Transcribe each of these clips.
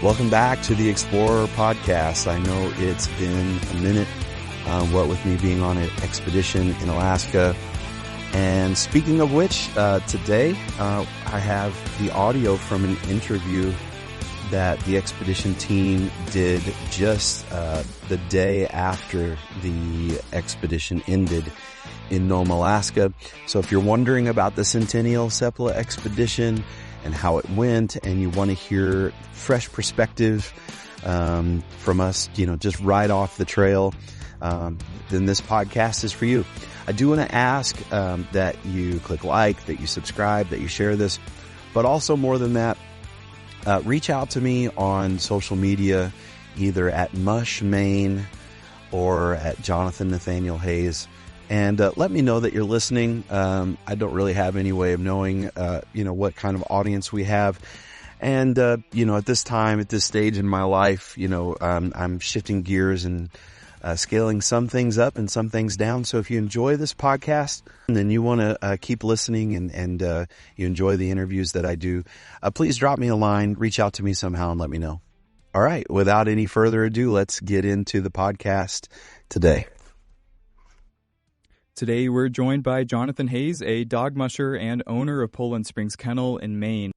Welcome back to the Explorer Podcast. I know it's been a minute, what with me being on an expedition in Alaska. And speaking of which, today I have the audio from an interview that the expedition team did just the day after the expedition ended in Nome, Alaska. So if you're wondering about the Centennial Seppala expedition and how it went, and you want to hear fresh perspective from us, just right off the trail, then this podcast is for you. I do want to ask that you click like, that you subscribe, that you share this, but also more than that, reach out to me on social media, either at MUSH MAINE or at Jonathan Nathaniel Hayes. And let me know that you're listening. I don't really have any way of knowing, what kind of audience we have. And, at this time, at this stage in my life, I'm shifting gears and scaling some things up and some things down. So if you enjoy this podcast and then you want to keep listening and you enjoy the interviews that I do, please drop me a line, reach out to me somehow and let me know. All right. Without any further ado, let's get into the podcast today. Today, we're joined by Jonathan Hayes, a dog musher and owner of Poland Springs Kennel in Maine.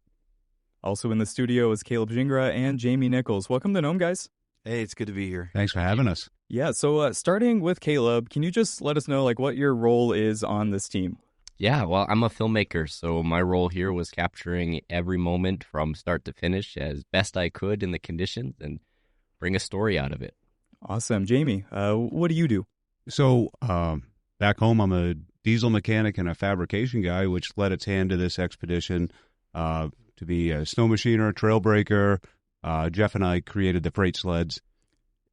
Also in the studio is Caleb Gingra and Jamie Nichols. Welcome to Nome, guys. Hey, it's good to be here. Thanks for having us. Yeah, so starting with Caleb, can you just let us know what your role is on this team? Yeah, well, I'm a filmmaker, so my role here was capturing every moment from start to finish as best I could in the conditions and bring a story out of it. Awesome. Jamie, what do you do? So, back home, I'm a diesel mechanic and a fabrication guy, which led its hand to this expedition to be a snow machiner, trail breaker. Jeff and I created the freight sleds.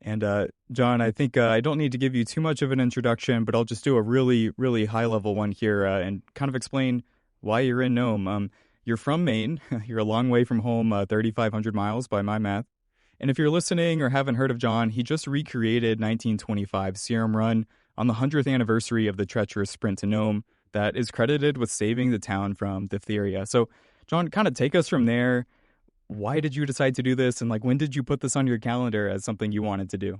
And John, I think I don't need to give you too much of an introduction, but I'll just do a really, really high-level one here and kind of explain why you're in Nome. You're from Maine. You're a long way from home, 3,500 miles by my math. And if you're listening or haven't heard of John, he just recreated 1925 Serum Run on the 100th anniversary of the treacherous sprint to Nome that is credited with saving the town from diphtheria. So, John, kind of take us from there. Why did you decide to do this? And when did you put this on your calendar as something you wanted to do?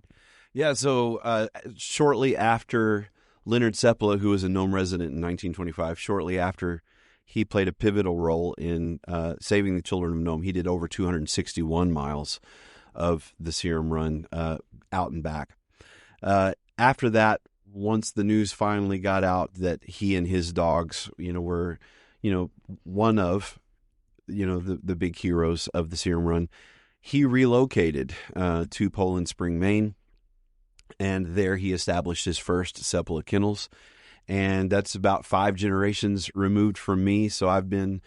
Yeah, so shortly after Leonard Seppala, who was a Nome resident in 1925, shortly after he played a pivotal role in saving the children of Nome, he did over 261 miles of the Serum Run out and back. After that, once the news finally got out that he and his dogs, were, one of the big heroes of the Serum Run, he relocated to Poland Spring, Maine, and there he established his first Seppala kennels, and that's about 5 generations removed from me. So I've been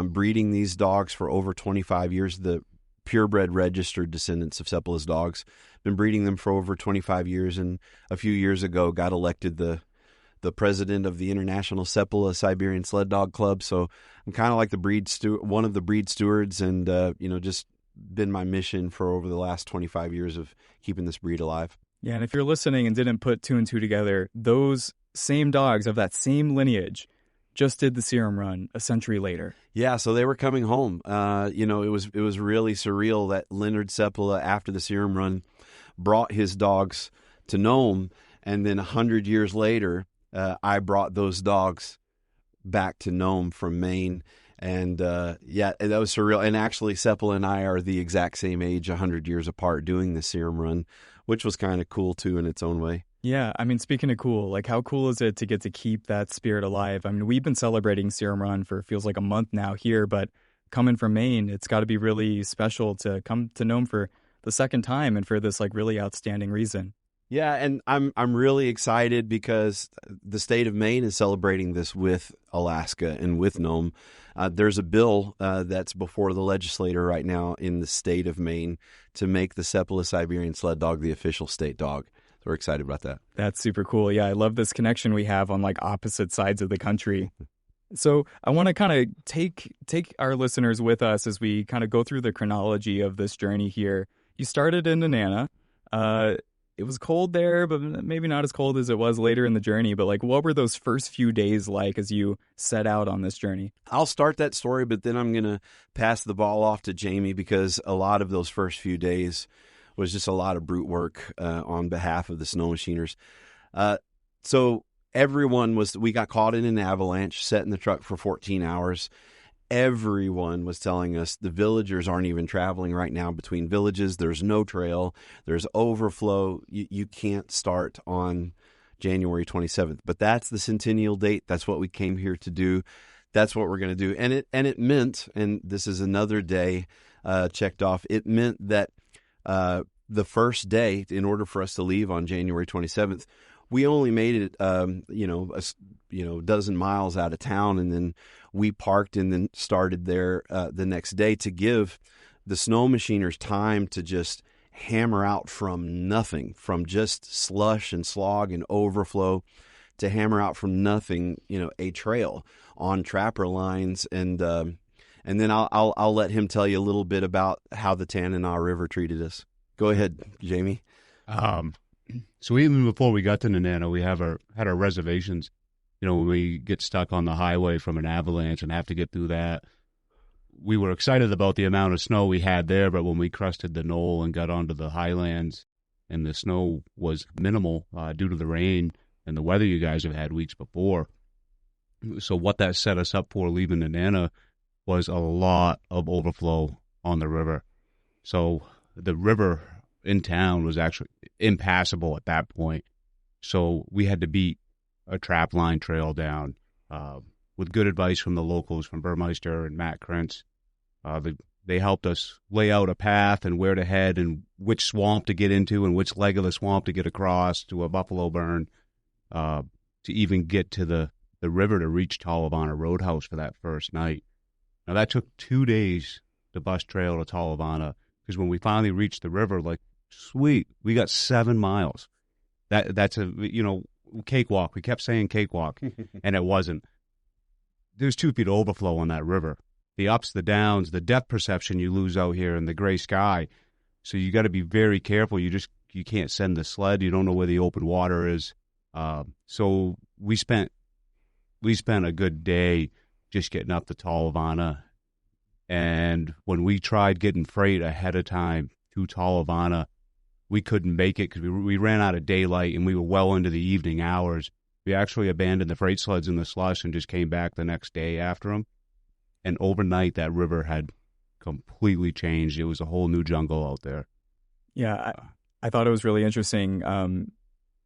breeding these dogs for over 25 years. The purebred registered descendants of Seppala's dogs. Been breeding them for over 25 years, and a few years ago got elected the president of the International Seppala Siberian Sled Dog Club. So I'm kind of like one of the breed stewards, and just been my mission for over the last 25 years of keeping this breed alive. Yeah, and if you're listening and didn't put 2 and 2 together, those same dogs of that same lineage just did the Serum Run a century later. Yeah, so they were coming home. It was really surreal that Leonard Seppala, after the Serum Run, brought his dogs to Nome, and then 100 years later, I brought those dogs back to Nome from Maine. And that was surreal. And actually, Seppala and I are the exact same age, 100 years apart, doing the Serum Run, which was kind of cool, too, in its own way. Yeah, I mean, speaking of cool, how cool is it to get to keep that spirit alive? I mean, we've been celebrating Serum Run for feels like a month now here, but coming from Maine, it's got to be really special to come to Nome for the second time and for this really outstanding reason. Yeah, and I'm really excited because the state of Maine is celebrating this with Alaska and with Nome. There's a bill that's before the legislature right now in the state of Maine to make the Seppala Siberian Sled Dog the official state dog. So we're excited about that. That's super cool. Yeah, I love this connection we have on opposite sides of the country. So I want to kind of take our listeners with us as we kind of go through the chronology of this journey here. You started in Nenana. it was cold there, but maybe not as cold as it was later in the journey. But like, what were those first few days like as you set out on this journey? I'll start that story, but then I'm going to pass the ball off to Jamie, because a lot of those first few days was just a lot of brute work on behalf of the snow machiners. So we got caught in an avalanche, sat in the truck for 14 hours. Everyone was telling us the villagers aren't even traveling right now between villages. There's no trail. There's overflow. You can't start on January 27th. But that's the Centennial date. That's what we came here to do. That's what we're going to do. And it meant, and this is another day checked off, it meant that the first day, in order for us to leave on January 27th, we only made it, a dozen miles out of town, and then we parked and then started there the next day to give the snow machiners time to just hammer out from nothing, from just slush and slog and overflow, to hammer out from nothing, a trail on trapper lines. And then I'll let him tell you a little bit about how the Tanana River treated us. Go ahead, Jamie. So even before we got to Nanana, we had our reservations. When we get stuck on the highway from an avalanche and have to get through that, we were excited about the amount of snow we had there. But when we crested the knoll and got onto the highlands, and the snow was minimal due to the rain and the weather you guys have had weeks before. So what that set us up for leaving Nanana was a lot of overflow on the river. So the river in town was actually impassable at that point. So we had to beat a trap line trail down with good advice from the locals, from Burmeister and Matt Krentz. They helped us lay out a path and where to head and which swamp to get into and which leg of the swamp to get across to a buffalo burn to even get to the river to reach Talavana Roadhouse for that first night. Now, that took 2 days to bus trail to Talavana, because when we finally reached the river, like, sweet, we got 7 miles. That's a, cakewalk. We kept saying cakewalk, and it wasn't. There's 2 feet of overflow on that river. The ups, the downs, the depth perception you lose out here in the gray sky. So you got to be very careful. You can't send the sled. You don't know where the open water is. So we spent a good day just getting up to Talavana. And when we tried getting freight ahead of time to Talavana, we couldn't make it because we ran out of daylight and we were well into the evening hours. We actually abandoned the freight sleds in the slush and just came back the next day after them. And overnight, that river had completely changed. It was a whole new jungle out there. Yeah, I thought it was really interesting.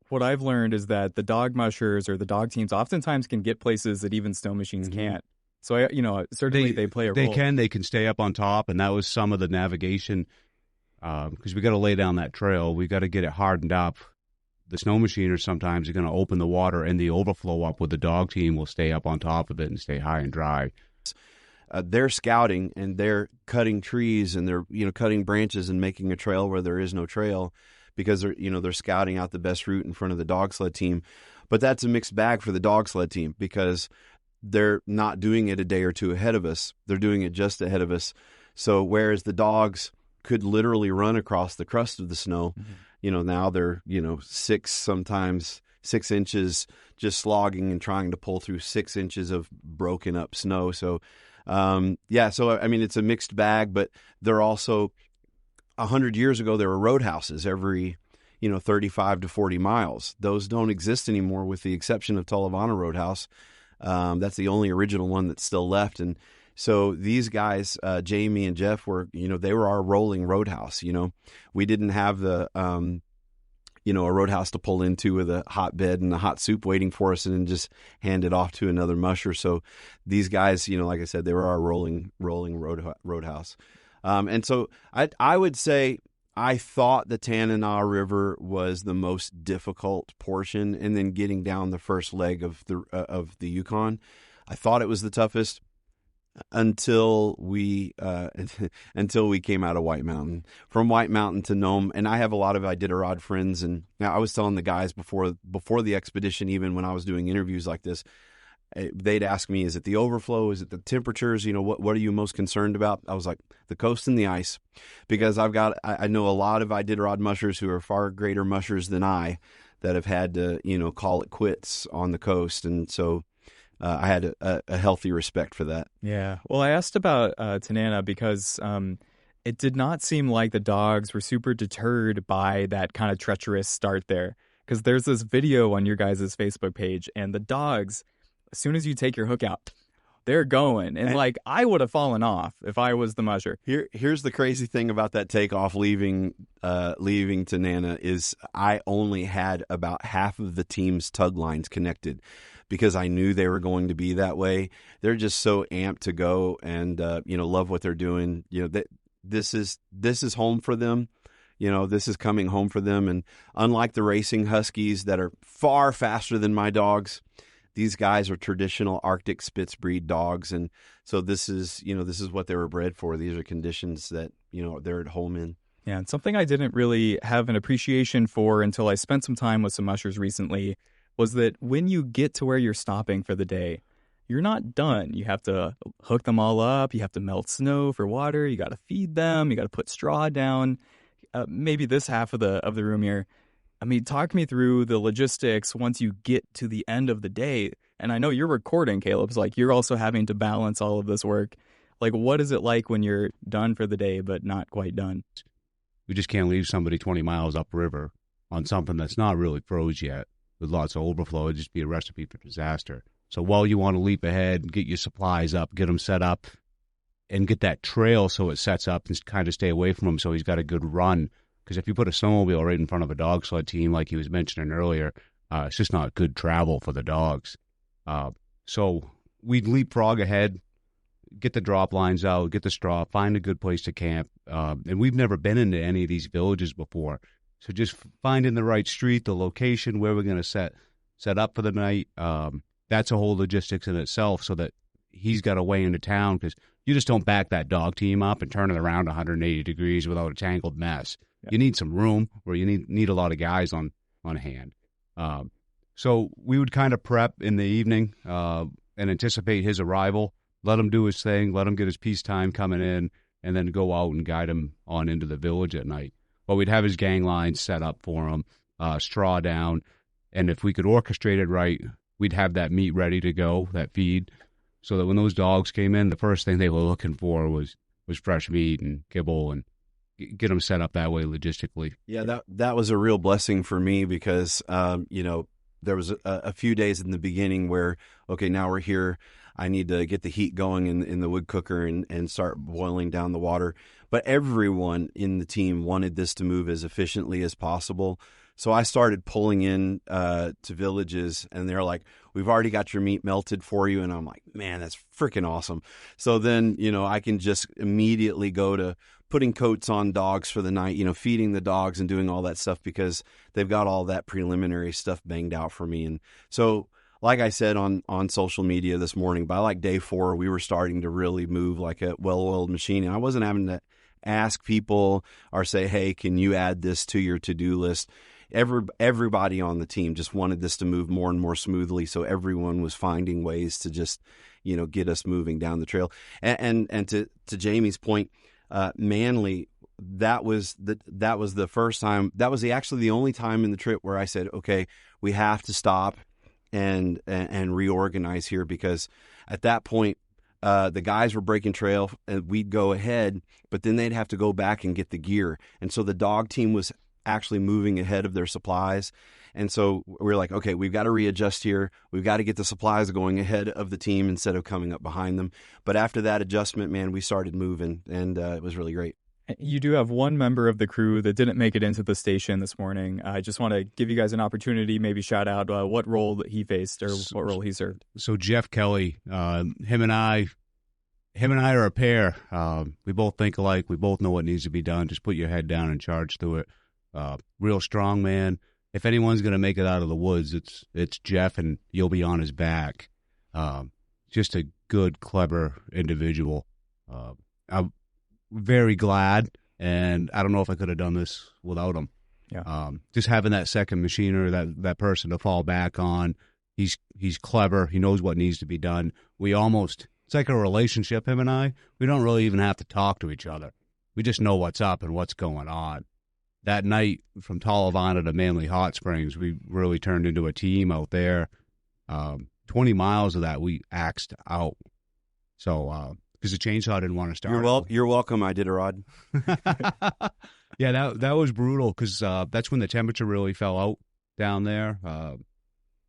What I've learned is that the dog mushers or the dog teams oftentimes can get places that even snow machines can't. So, certainly they play a role. They can stay up on top, and that was some of the navigation. Because we got to lay down that trail. We got to get it hardened up. The snow machiners sometimes are going to open the water and the overflow up with the dog team will stay up on top of it and stay high and dry. They're scouting and they're cutting trees and they're cutting branches and making a trail where there is no trail, because they're scouting out the best route in front of the dog sled team. But that's a mixed bag for the dog sled team, because they're not doing it a day or two ahead of us. They're doing it just ahead of us. So whereas the dogs could literally run across the crust of the snow, now they're 6 inches just slogging and trying to pull through 6 inches of broken up snow. So it's a mixed bag, but they're also 100 years ago, there were roadhouses every 35 to 40 miles. Those don't exist anymore, with the exception of Talavana Roadhouse. That's the only original one that's still left. And so these guys, Jamie and Jeff, were, they were our rolling roadhouse. We didn't have the, a roadhouse to pull into with a hot bed and a hot soup waiting for us and then just hand it off to another musher. So these guys, like I said, they were our rolling roadhouse. And so I would say I thought the Tanana River was the most difficult portion, and then getting down the first leg of the Yukon, I thought it was the toughest until we came out of White Mountain. From White Mountain to Nome, and I have a lot of Iditarod friends, and now I was telling the guys before the expedition, even when I was doing interviews like this, they'd ask me, is it the overflow? Is it the temperatures? What are you most concerned about? I was like, the coast and the ice, because I know a lot of Iditarod mushers who are far greater mushers than I that have had to, call it quits on the coast. And so I had a healthy respect for that. Yeah. Well, I asked about Tanana because it did not seem like the dogs were super deterred by that kind of treacherous start there. Because there's this video on your guys' Facebook page, and the dogs, as soon as you take your hook out, they're going. And like, I would have fallen off if I was the musher. Here's the crazy thing about that takeoff leaving Tanana is I only had about half of the team's tug lines connected because I knew they were going to be that way. They're just so amped to go and, love what they're doing. This is home for them. This is coming home for them. And unlike the racing huskies that are far faster than my dogs, these guys are traditional Arctic Spitz breed dogs. And so this is what they were bred for. These are conditions that, they're at home in. Yeah, and something I didn't really have an appreciation for until I spent some time with some mushers recently was that when you get to where you're stopping for the day, you're not done. You have to hook them all up. You have to melt snow for water. You got to feed them. You got to put straw down. Maybe this half of the room here. I mean, talk me through the logistics once you get to the end of the day. And I know you're recording, Caleb. It's like you're also having to balance all of this work. Like, what is it like when you're done for the day but not quite done? We just can't leave somebody 20 miles upriver on something that's not really froze yet with lots of overflow. It'd just be a recipe for disaster. So while you want to leap ahead and get your supplies up, get them set up, and get that trail so it sets up and kind of stay away from him so he's got a good run. Because if you put a snowmobile right in front of a dog sled team, like he was mentioning earlier, it's just not good travel for the dogs. So we'd leapfrog ahead, get the drop lines out, get the straw, find a good place to camp. And we've never been into any of these villages before. So just finding the right street, the location, where we're going to set up for the night, that's a whole logistics in itself so that he's got a way into town, because you just don't back that dog team up and turn it around 180 degrees without a tangled mess. Yeah. You need some room, or you need a lot of guys on hand. So we would kind of prep in the evening and anticipate his arrival, let him do his thing, let him get his peacetime coming in, and then go out and guide him on into the village at night. But we'd have his gang lines set up for him, straw down, and if we could orchestrate it right, we'd have that meat ready to go, that feed, so that when those dogs came in, the first thing they were looking for was fresh meat and kibble, and get them set up that way logistically. Yeah, that was a real blessing for me because, there was a few days in the beginning where, okay, now we're here. I need to get the heat going in the wood cooker and start boiling down the water. But everyone in the team wanted this to move as efficiently as possible. So I started pulling in to villages, and they're like, we've already got your meat melted for you. And I'm like, man, that's freaking awesome. So then, I can just immediately go to putting coats on dogs for the night, feeding the dogs and doing all that stuff because they've got all that preliminary stuff banged out for me. And so, like I said on social media this morning, by like day 4, we were starting to really move like a well-oiled machine. And I wasn't having to ask people or say, hey, can you add this to your to-do list? Everybody on the team just wanted this to move more and more smoothly. So everyone was finding ways to just, get us moving down the trail. And to Jamie's point, Manly, that was the first time, that was actually the only time in the trip where I said, okay, we have to stop and reorganize here, because at that point, the guys were breaking trail and we'd go ahead, but then they'd have to go back and get the gear. And so the dog team was actually moving ahead of their supplies. And so we're like, okay, we've got to readjust here. We've got to get the supplies going ahead of the team instead of coming up behind them. But after that adjustment, man, we started moving, and it was really great. You do have one member of the crew that didn't make it into the station this morning. I just want to give you guys an opportunity, maybe shout out what role that he faced or what role he served. So Jeff Kelly, him and I are a pair. We both think alike. We both know what needs to be done. Just put your head down and charge through it. Real strong man. If anyone's going to make it out of the woods, it's Jeff, and you'll be on his back. Just a good, clever individual. I'm very glad, and I don't know if I could have done this without him. Yeah. Just having that second machiner, that person to fall back on, He's clever. He knows what needs to be done. It's like a relationship, him and I. We don't really even have to talk to each other. We just know what's up and what's going on. That night from Talavana to Manly Hot Springs, we really turned into a team out there. 20 miles of that we axed out. So, because the chainsaw didn't want to start. You're welcome, Iditarod. Yeah, that was brutal because that's when the temperature really fell out down there.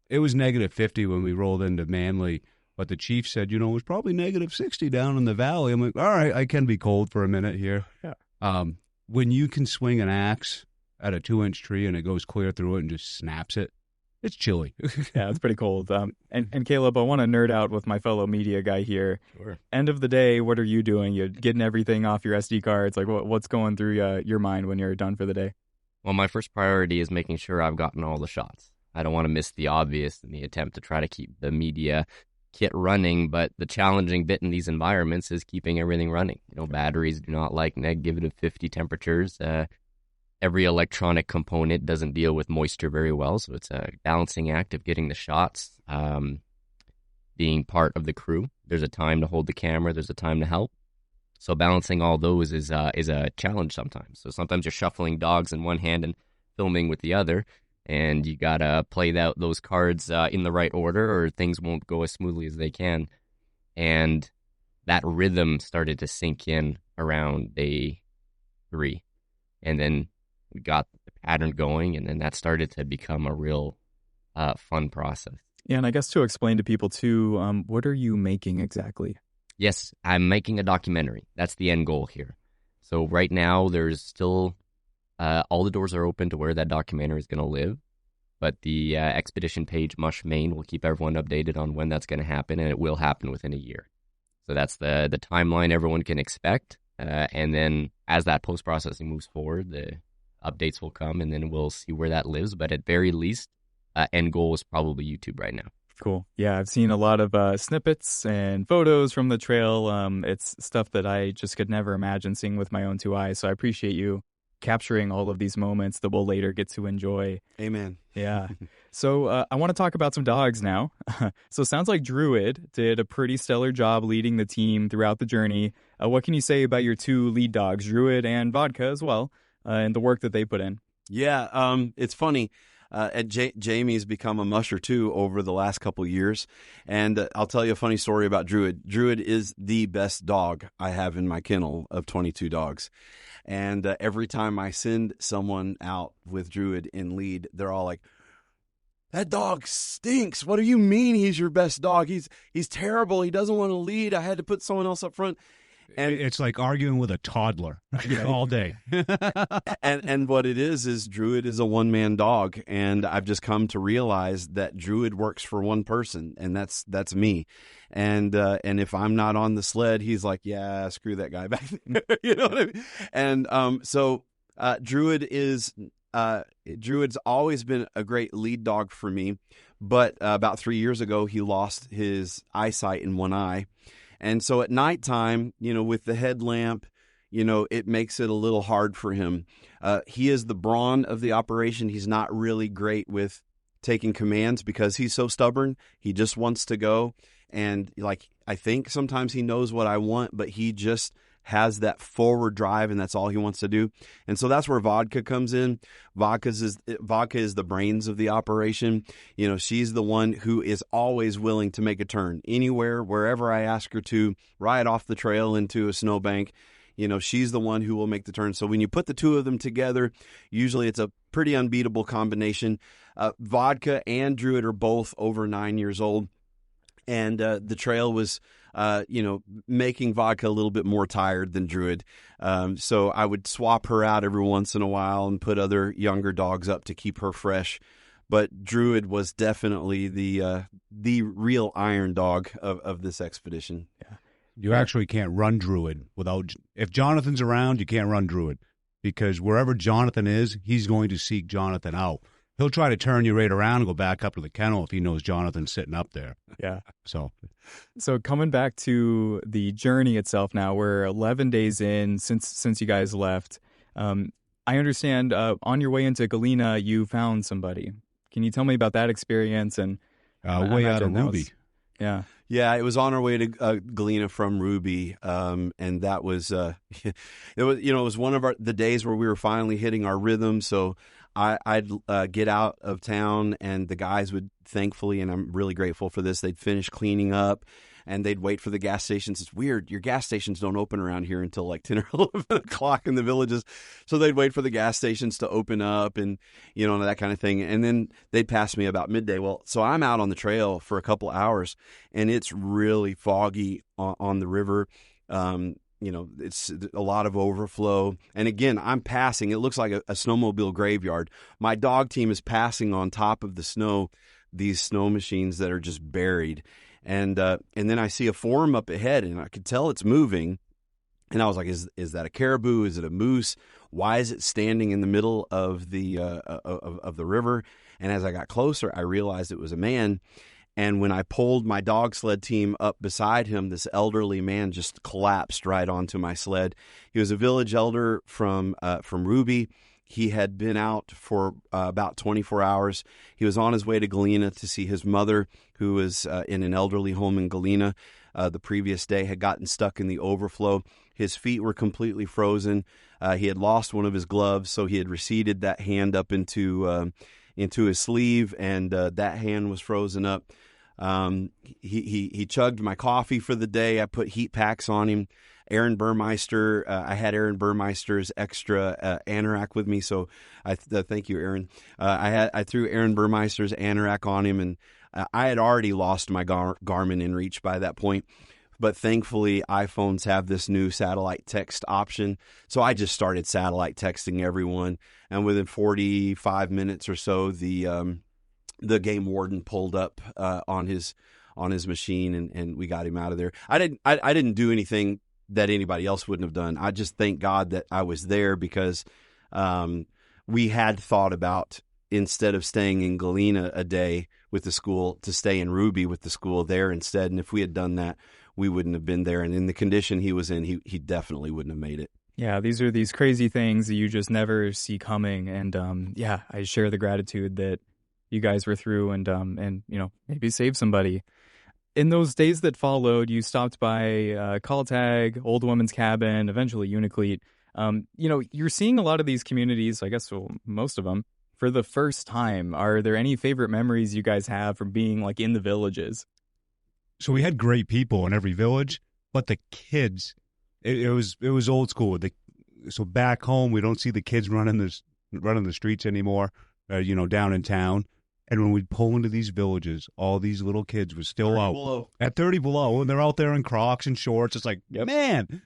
It was negative 50 when we rolled into Manly, but the chief said, it was probably negative 60 down in the valley. I'm like, all right, I can be cold for a minute here. Yeah. When you can swing an axe at a 2-inch tree and it goes clear through it and just snaps it, it's chilly. Yeah, it's pretty cold. And Caleb, I want to nerd out with my fellow media guy here. Sure. End of the day, what are you doing? You're getting everything off your SD cards. Like, what's going through your mind when you're done for the day? Well, my first priority is making sure I've gotten all the shots. I don't want to miss the obvious in the attempt to try to keep the media kit running, but the challenging bit in these environments is keeping everything running. Batteries do not like negative 50 temperatures. Every electronic component doesn't deal with moisture very well, so it's a balancing act of getting the shots, being part of the crew. There's a time to hold the camera, there's a time to help. So balancing all those is a challenge sometimes. So sometimes you're shuffling dogs in one hand and filming with the other, and you gotta play out those cards in the right order, or things won't go as smoothly as they can. And that rhythm started to sink in around day 3, and then we got the pattern going, and then that started to become a real fun process. Yeah, and I guess to explain to people too, what are you making exactly? Yes, I'm making a documentary. That's the end goal here. So right now, there's still all the doors are open to where that documentary is going to live, but the expedition page, MUSH MAINE, will keep everyone updated on when that's going to happen, and it will happen within a year. So that's the timeline everyone can expect, and then as that post-processing moves forward, the updates will come, and then we'll see where that lives. But at very least, end goal is probably YouTube right now. Cool. Yeah, I've seen a lot of snippets and photos from the trail. It's stuff that I just could never imagine seeing with my own 2 eyes. So I appreciate you capturing all of these moments that we'll later get to enjoy. Amen. Yeah. So I want to talk about some dogs now. So it sounds like Druid did a pretty stellar job leading the team throughout the journey. What can you say about your 2 lead dogs, Druid and Vodka as well, and the work that they put in? Yeah, it's funny. Jamie's become a musher too over the last couple years, and I'll tell you a funny story about Druid. Druid is the best dog I have in my kennel of 22 dogs, and every time I send someone out with Druid in lead, they're all like, "That dog stinks. What do you mean he's your best dog? He's terrible. He doesn't want to lead. I had to put someone else up front." And it's like arguing with a toddler all day. and what it is Druid is a one-man dog, and I've just come to realize that Druid works for one person, and that's me. And if I'm not on the sled, he's like, "Yeah, screw that guy back there." You know what I mean? And so Druid's always been a great lead dog for me, but about 3 years ago he lost his eyesight in one eye. And so at nighttime, with the headlamp, it makes it a little hard for him. He is the brawn of the operation. He's not really great with taking commands because he's so stubborn. He just wants to go. And I think sometimes he knows what I want, but he just has that forward drive, and that's all he wants to do. And so that's where Vodka comes in. Vodka is the brains of the operation. She's the one who is always willing to make a turn anywhere, wherever I ask her to, right off the trail into a snowbank. She's the one who will make the turn. So when you put the 2 of them together, usually it's a pretty unbeatable combination. Vodka and Druid are both over 9 years old. And the trail was, making Vodka a little bit more tired than Druid. So I would swap her out every once in a while and put other younger dogs up to keep her fresh. But Druid was definitely the real iron dog of this expedition. Yeah. You actually can't run Druid if Jonathan's around, you can't run Druid, because wherever Jonathan is, he's going to seek Jonathan out. He'll try to turn you right around and go back up to the kennel if he knows Jonathan's sitting up there. Yeah. So coming back to the journey itself now, we're 11 days in since you guys left. I understand on your way into Galena, you found somebody. Can you tell me about that experience and way out of Ruby. Yeah. Yeah, it was on our way to Galena from Ruby, and that was it was one of the days where we were finally hitting our rhythm. So I'd get out of town, and the guys would thankfully, and I'm really grateful for this, they'd finish cleaning up, and they'd wait for the gas stations. It's weird. Your gas stations don't open around here until like 10 or 11 o'clock in the villages. So they'd wait for the gas stations to open up and, that kind of thing. And then they'd pass me about midday. Well, so I'm out on the trail for a couple hours, and it's really foggy on the river. It's a lot of overflow. And again, I'm passing. It looks like a snowmobile graveyard. My dog team is passing on top of the snow, these snow machines that are just buried. And then I see a form up ahead, and I could tell it's moving. And I was like, "Is that a caribou? Is it a moose? Why is it standing in the middle of the of the river?" And as I got closer, I realized it was a man. And when I pulled my dog sled team up beside him, this elderly man just collapsed right onto my sled. He was a village elder from Ruby. He had been out for about 24 hours. He was on his way to Galena to see his mother, who was in an elderly home in Galena. The previous day had gotten stuck in the overflow. His feet were completely frozen. He had lost one of his gloves, so he had receded that hand up into his sleeve, and that hand was frozen up. He chugged my coffee for the day. I put heat packs on him. Aaron Burmeister, I had Aaron Burmeister's extra anorak with me, so thank you, Aaron. I threw Aaron Burmeister's anorak on him, and I had already lost my Garmin inReach by that point. But thankfully, iPhones have this new satellite text option, so I just started satellite texting everyone, and within 45 minutes or so, the game warden pulled up on his machine, and we got him out of there. I didn't do anything that anybody else wouldn't have done. I just thank God that I was there, because we had thought about, instead of staying in Galena a day with the school, to stay in Ruby with the school there instead. And if we had done that, we wouldn't have been there. And in the condition he was in, he definitely wouldn't have made it. Yeah, these are these crazy things that you just never see coming. And I share the gratitude that you guys were through, and maybe save somebody. In those days that followed, you stopped by Kaltag, Old Woman's Cabin, eventually Uniclete. You're seeing a lot of these communities, I guess, well, most of them, for the first time. Are there any favorite memories you guys have from being like in the villages? So we had great people in every village, but the kids, it was old school. So back home, we don't see the kids running the streets anymore, down in town. And when we'd pull into these villages, all these little kids were still out at 30 below, and they're out there in Crocs and shorts. It's like, man.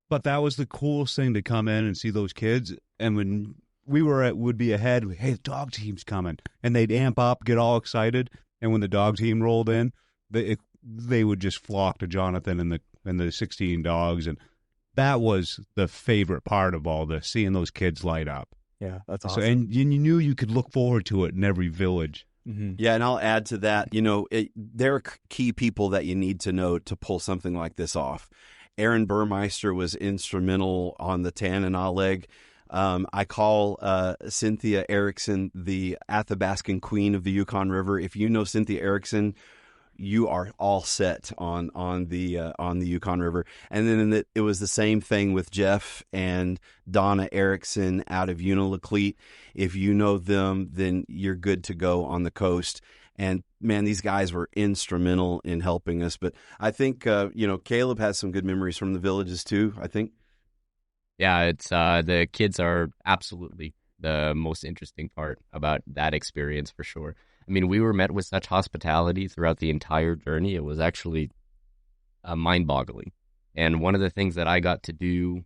But that was the coolest thing, to come in and see those kids. And when we would be ahead, hey, the dog team's coming. And they'd amp up, get all excited. And when the dog team rolled in, they would just flock to Jonathan and the 16 dogs. And that was the favorite part of all this, seeing those kids light up. Yeah, that's awesome. So, and you knew you could look forward to it in every village. Mm-hmm. Yeah, and I'll add to that, there are key people that you need to know to pull something like this off. Aaron Burmeister was instrumental on the Tanana leg. I call Cynthia Erickson the Athabascan queen of the Yukon River. If you know Cynthia Erickson, you are all set on the Yukon River. And then it was the same thing with Jeff and Donna Erickson out of Unilakleet. If you know them, then you're good to go on the coast. And man, these guys were instrumental in helping us. But I think Caleb has some good memories from the villages too, I think. Yeah, it's the kids are absolutely the most interesting part about that experience, for sure. I mean, we were met with such hospitality throughout the entire journey. It was actually mind-boggling. And one of the things that I got the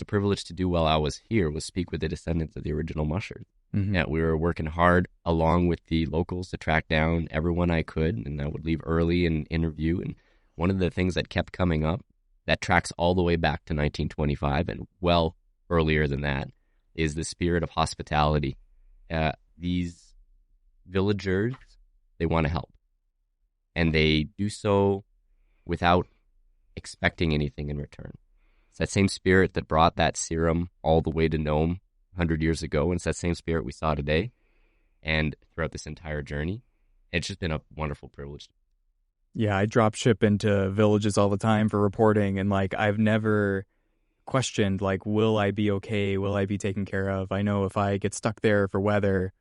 privilege to do while I was here, was speak with the descendants of the original mushers. Mm-hmm. Yeah, we were working hard along with the locals to track down everyone I could, and I would leave early and interview. And one of the things that kept coming up, that tracks all the way back to 1925 and well earlier than that, is the spirit of hospitality. These villagers, they want to help, and they do so without expecting anything in return. It's that same spirit that brought that Serum all the way to Nome 100 years ago, and it's that same spirit we saw today and throughout this entire journey. It's just been a wonderful privilege. Yeah, I drop ship into villages all the time for reporting, and like I've never questioned like, will I be okay? Will I be taken care of? I know if I get stuck there for weather,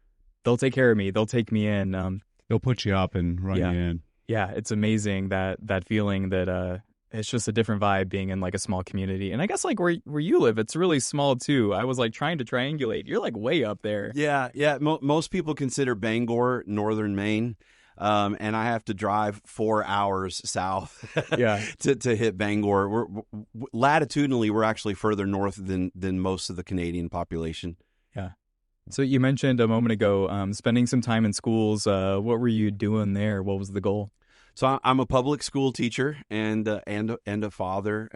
they'll take care of me. They'll take me in. They'll put you up and run Yeah. you in. Yeah, it's amazing that feeling that it's just a different vibe being in like a small community. And I guess like where you live, it's really small too. I was like trying to triangulate. You're like way up there. Yeah. Most people consider Bangor northern Maine. And I have to drive 4 hours south Yeah. to hit Bangor. Latitudinally, we're actually further north than most of the Canadian population. Yeah. So you mentioned a moment ago spending some time in schools. What were you doing there? What was the goal? So I'm a public school teacher and a father.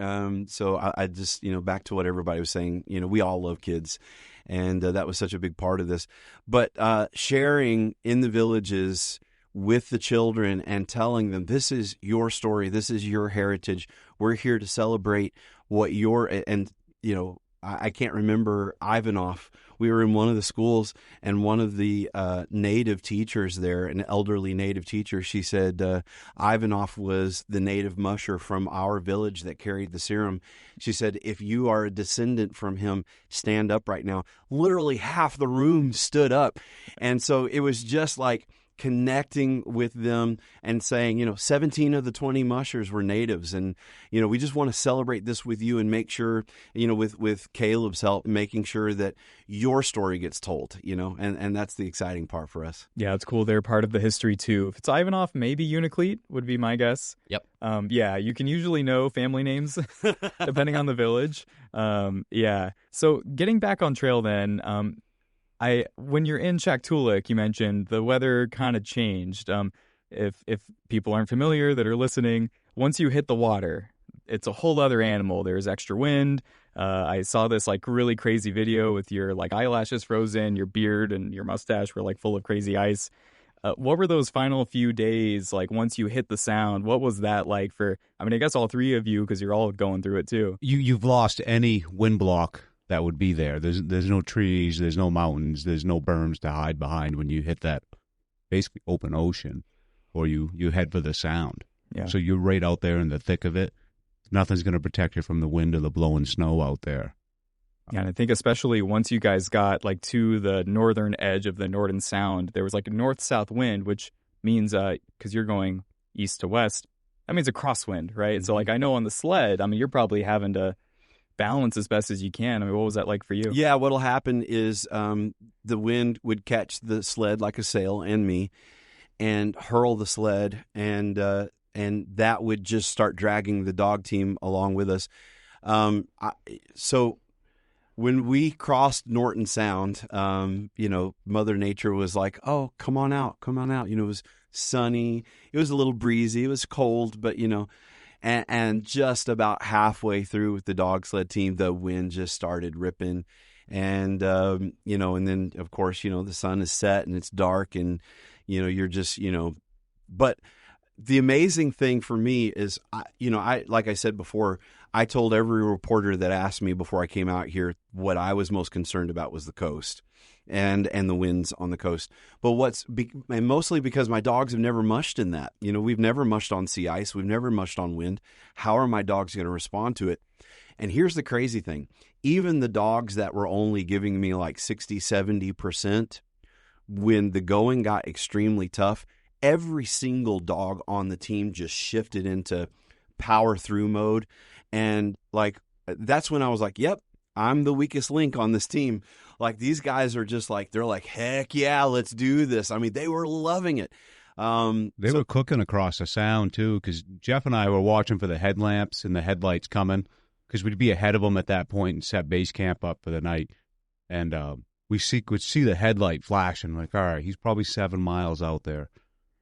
So I just, back to what everybody was saying, we all love kids, and that was such a big part of this. But sharing in the villages with the children and telling them, this is your story, this is your heritage. We're here to celebrate what I can't remember Ivanov. We were in one of the schools, and one of the native teachers there, an elderly native teacher, she said Ivanov was the native musher from our village that carried the serum. She said, if you are a descendant from him, stand up right now. Literally half the room stood up. And so it was just like connecting with them and saying, 17 of the 20 mushers were natives. And, we just want to celebrate this with you and make sure, with Caleb's help, making sure that your story gets told, and that's the exciting part for us. Yeah, it's cool. They're part of the history too. If it's Ivanov, maybe Uniclete would be my guess. Yep. Yeah, you can usually know family names depending on the village. Yeah. So getting back on trail then, when you're in Shaktoolik, you mentioned the weather kind of changed. If people aren't familiar that are listening, once you hit the water, it's a whole other animal. There's extra wind. I saw this like really crazy video with your like eyelashes frozen, your beard and your mustache were like full of crazy ice. What were those final few days like once you hit the sound? What was that like for, I guess all three of you, because you're all going through it too. You've lost any wind block that would be there. There's no trees, there's no mountains, there's no berms to hide behind when you hit that basically open ocean, or you head for the sound. Yeah. So you're right out there in the thick of it. Nothing's going to protect you from the wind or the blowing snow out there. Yeah, and I think especially once you guys got like to the northern edge of the Northern Sound, there was like a north-south wind, which means because you're going east to west, that means a crosswind, right? Mm-hmm. So like I know on the sled, you're probably having to balance as best as you can. What was that like for you? Yeah, what'll happen is the wind would catch the sled like a sail and me, and hurl the sled, and that would just start dragging the dog team along with us. So when we crossed Norton Sound, Mother Nature was like, "Oh, come on out." It was sunny. It was a little breezy. It was cold, but And just about halfway through with the dog sled team, the wind just started ripping. And, and then, of course, the sun is set and it's dark and, you're just, but the amazing thing for me is, I like I said before, I told every reporter that asked me before I came out here what I was most concerned about was the coast and the winds on the coast. But and mostly because my dogs have never mushed in that. We've never mushed on sea ice. We've never mushed on wind. How are my dogs going to respond to it? And here's the crazy thing. Even the dogs that were only giving me like 60, 70%, when the going got extremely tough, every single dog on the team just shifted into power through mode. And like, that's when I was like, yep, I'm the weakest link on this team. Like these guys are just like, they're like, heck yeah, let's do this. They were loving it. They were cooking across the sound too, because Jeff and I were watching for the headlamps and the headlights coming, because we'd be ahead of them at that point and set base camp up for the night. And we could see the headlight flashing, like, all right, he's probably 7 miles out there.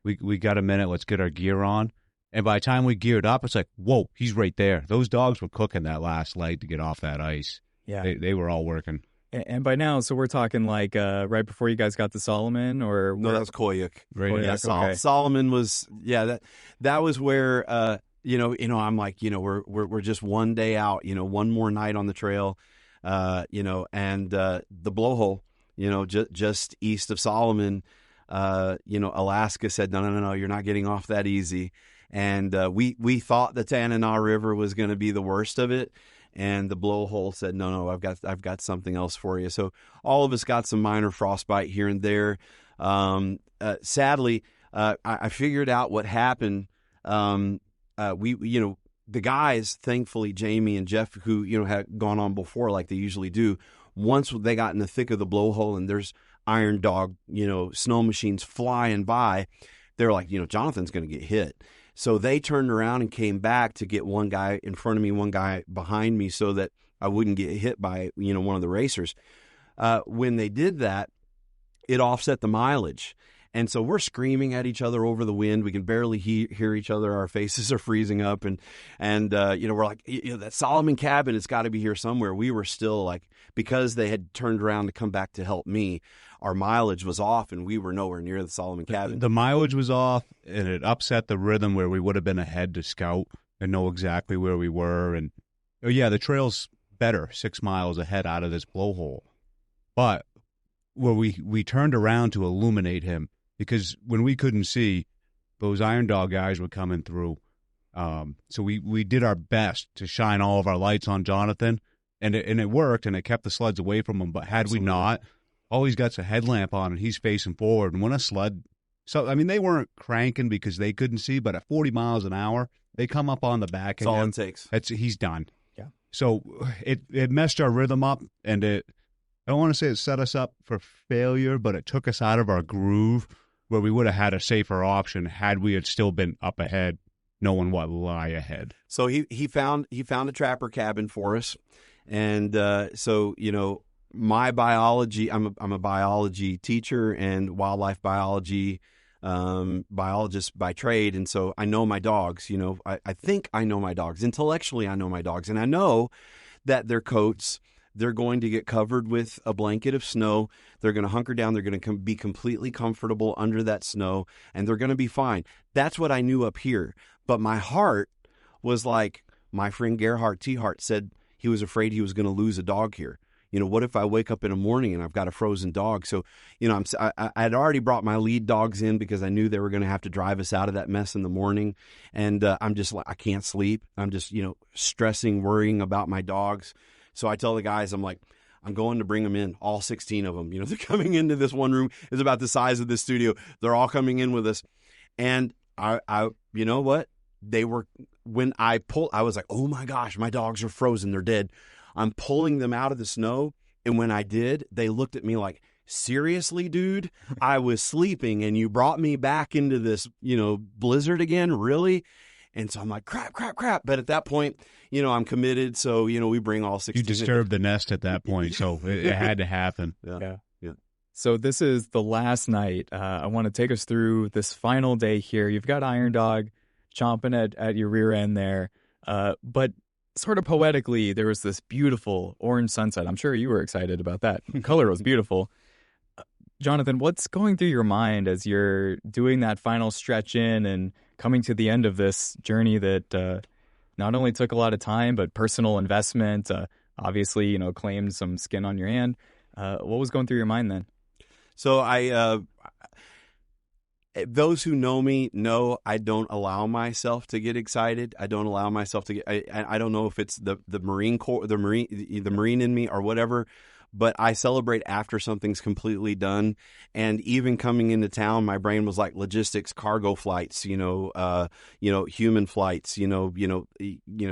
We got a minute, let's get our gear on. And by the time we geared up, it's like, whoa, he's right there. Those dogs were cooking that last leg to get off that ice. Yeah. They were all working. And by now, so we're talking like right before you guys got to Solomon, or no, that was Koyuk. Right. Koyuk, okay. Solomon was that was where I'm like, we're just one day out, one more night on the trail, and the blowhole, just east of Solomon. Alaska said, no, you're not getting off that easy. And we thought the Tanana River was going to be the worst of it. And the blowhole said, no, I've got something else for you. So all of us got some minor frostbite here and there. Sadly, I figured out what happened. The guys, thankfully, Jamie and Jeff, who, had gone on before like they usually do, once they got in the thick of the blowhole and there's iron dog, snow machines flying by, they're like, Jonathan's going to get hit. So they turned around and came back to get one guy in front of me, one guy behind me, so that I wouldn't get hit by, one of the racers. When they did that, it offset the mileage. And so we're screaming at each other over the wind. We can barely hear each other. Our faces are freezing up. And we're like, that Solomon cabin, it's got to be here somewhere. We were still like, because they had turned around to come back to help me, our mileage was off and we were nowhere near the Solomon cabin. The mileage was off and it upset the rhythm where we would have been ahead to scout and know exactly where we were. And the trail's better 6 miles ahead out of this blowhole. But where we turned around to illuminate him, because when we couldn't see, those Iron Dog guys were coming through. So we did our best to shine all of our lights on Jonathan, and it worked, and it kept the sleds away from him. But had we not, all he's got's a headlamp on, and he's facing forward. And when a sled, they weren't cranking because they couldn't see, but at 40 miles an hour, they come up on the back. That's all it takes. He's done. Yeah. So it messed our rhythm up, and I don't want to say it set us up for failure, but it took us out of our groove where we would have had a safer option had we had still been up ahead, knowing what lie ahead. So he found a trapper cabin for us, and my biology. I'm a biology teacher and wildlife biology biologist by trade, and so I know my dogs. I think I know my dogs intellectually. I know my dogs, and I know that their coats, they're going to get covered with a blanket of snow. They're going to hunker down. They're going to be completely comfortable under that snow, and they're going to be fine. That's what I knew up here. But my heart was like, my friend Gerhard T-Hart said he was afraid he was going to lose a dog here. What if I wake up in the morning and I've got a frozen dog? So, I had already brought my lead dogs in because I knew they were going to have to drive us out of that mess in the morning. And I'm just like, I can't sleep. I'm just, stressing, worrying about my dogs. So I tell the guys, I'm like, I'm going to bring them in, all 16 of them. They're coming into this one room. It's about the size of this studio. They're all coming in with us. And I you know what? When I was like, oh my gosh, my dogs are frozen. They're dead. I'm pulling them out of the snow. And when I did, they looked at me like, seriously, dude? I was sleeping and you brought me back into this, blizzard again? Really? And so I'm like, crap. But at that point, I'm committed. So, we bring all 16. You disturbed the nest at that point. So it had to happen. Yeah. So this is the last night. I want to take us through this final day here. You've got Iron Dog chomping at your rear end there. But sort of poetically, there was this beautiful orange sunset. I'm sure you were excited about that. The color was beautiful. Jonathan, what's going through your mind as you're doing that final stretch in and coming to the end of this journey that not only took a lot of time, but personal investment, obviously, claimed some skin on your hand. What was going through your mind then? So those who know me know I don't allow myself to get excited. I don't allow myself to get, I don't know if it's the Marine Corps, the Marine in me or whatever, but I celebrate after something's completely done. And even coming into town, my brain was like logistics, cargo flights, human flights,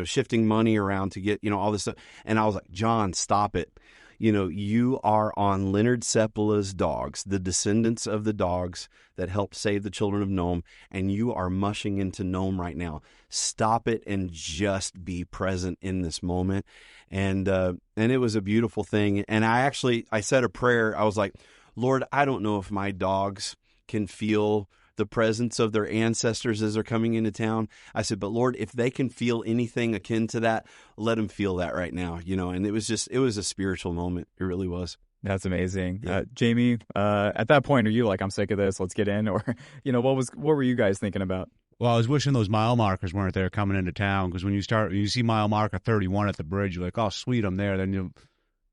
shifting money around to get, all this stuff. And I was like, John, stop it. You are on Leonard Seppala's dogs, the descendants of the dogs that helped save the children of Nome, and you are mushing into Nome right now. Stop it and just be present in this moment. And it was a beautiful thing. And I said a prayer. I was like, Lord, I don't know if my dogs can feel the presence of their ancestors as they're coming into town. I said, but Lord, if they can feel anything akin to that, let them feel that right now, and it was a spiritual moment. It really was. That's amazing. Yeah. Jamie, at that point, are you like, I'm sick of this, let's get in? Or, what were you guys thinking about? Well, I was wishing those mile markers weren't there coming into town, because when you see mile marker 31 at the bridge, you're like, oh, sweet, I'm there. Then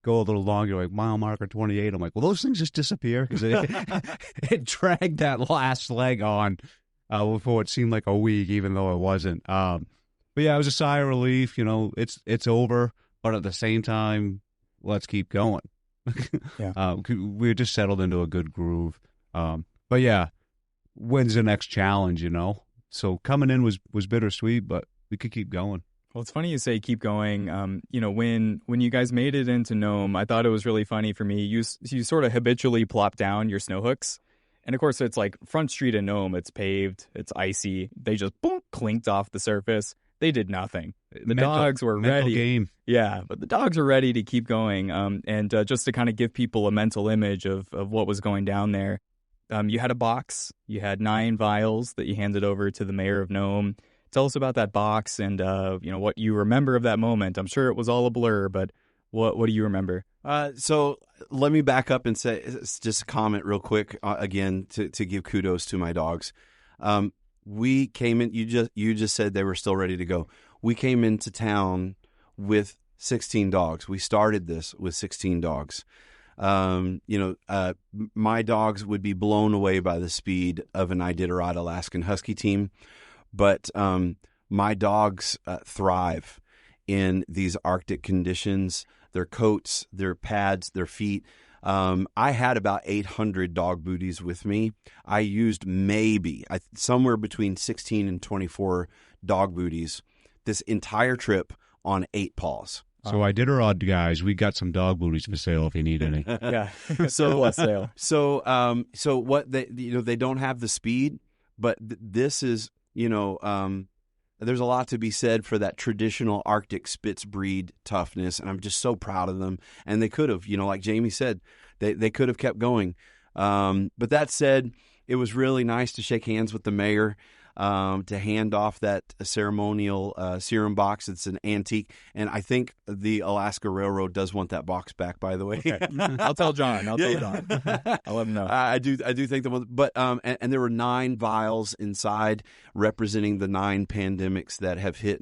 go a little longer, like mile marker 28. I'm like, well, those things just disappear because it dragged that last leg on for it seemed like a week, even though it wasn't. But yeah, it was a sigh of relief. It's over, but at the same time, let's keep going. Yeah. We just settled into a good groove. But yeah, when's the next challenge? So coming in was bittersweet, but we could keep going. Well, it's funny you say keep going. When you guys made it into Nome, I thought it was really funny for me. You sort of habitually plop down your snow hooks. And of course, it's like Front Street in Nome. It's paved. It's icy. They just boom, clinked off the surface. They did nothing. The dogs were ready. Game. Yeah, but the dogs are ready to keep going. And just to kind of give people a mental image of what was going down there, you had a box. You had 9 vials that you handed over to the mayor of Nome. Tell us about that box and what you remember of that moment. I'm sure it was all a blur, but what do you remember? So let me back up and say just a comment real quick again to give kudos to my dogs. We came in. You just said they were still ready to go. We came into town with 16 dogs. We started this with 16 dogs. My dogs would be blown away by the speed of an Iditarod Alaskan Husky team, but my dogs thrive in these Arctic conditions. Their coats, their pads, their feet. I had about 800 dog booties with me. I used somewhere between 16 and 24 dog booties this entire trip on 8 paws. So Iditarod guys, we got some dog booties for sale if you need any. Yeah, so sale. So what they don't have the speed, but this is there's a lot to be said for that traditional Arctic Spitz breed toughness, and I'm just so proud of them. And they could have, like Jamie said, they could have kept going. But that said, it was really nice to shake hands with the mayor, to hand off that ceremonial Serum box. It's an antique, and I think the Alaska Railroad does want that box back, by the way. Okay. I'll tell John. I'll let him know. I do think but and there were 9 vials inside representing the 9 pandemics that have hit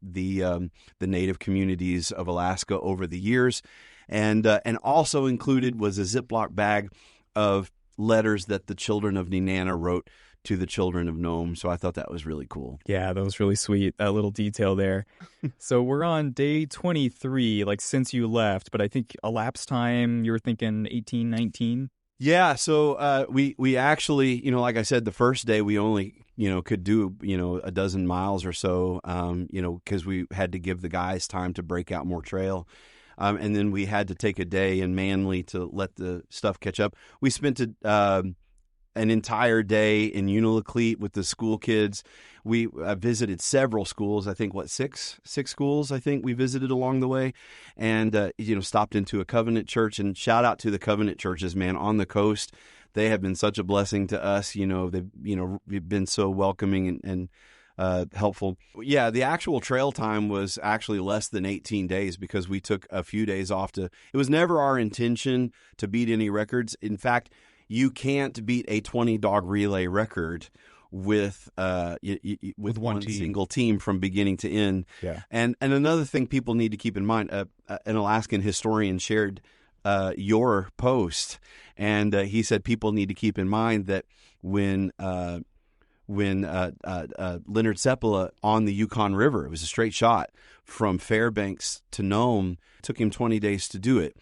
the native communities of Alaska over the years, and also included was a Ziploc bag of letters that the children of Nenana wrote to the children of Nome. So I thought that was really cool. Yeah, that was really sweet. That little detail there. So we're on day 23, since you left, but I think elapsed time, you were thinking 18, 19? Yeah. So we actually, like I said, the first day we only, could do, a dozen miles or so, because we had to give the guys time to break out more trail. And then we had to take a day in Manly to let the stuff catch up. We spent an entire day in Unalakleet with the school kids. We visited several schools. I think, 6 schools I think we visited along the way, and stopped into a Covenant church. And shout out to the Covenant churches, man, on the coast. They have been such a blessing to us. They've been so welcoming and helpful. Yeah, the actual trail time was actually less than 18 days because we took a few days off it was never our intention to beat any records. In fact, you can't beat a 20-dog relay record with one single team from beginning to end. Yeah. And another thing people need to keep in mind, an Alaskan historian shared your post, and he said people need to keep in mind that when Leonard Seppala on the Yukon River, it was a straight shot from Fairbanks to Nome. It took him 20 days to do it.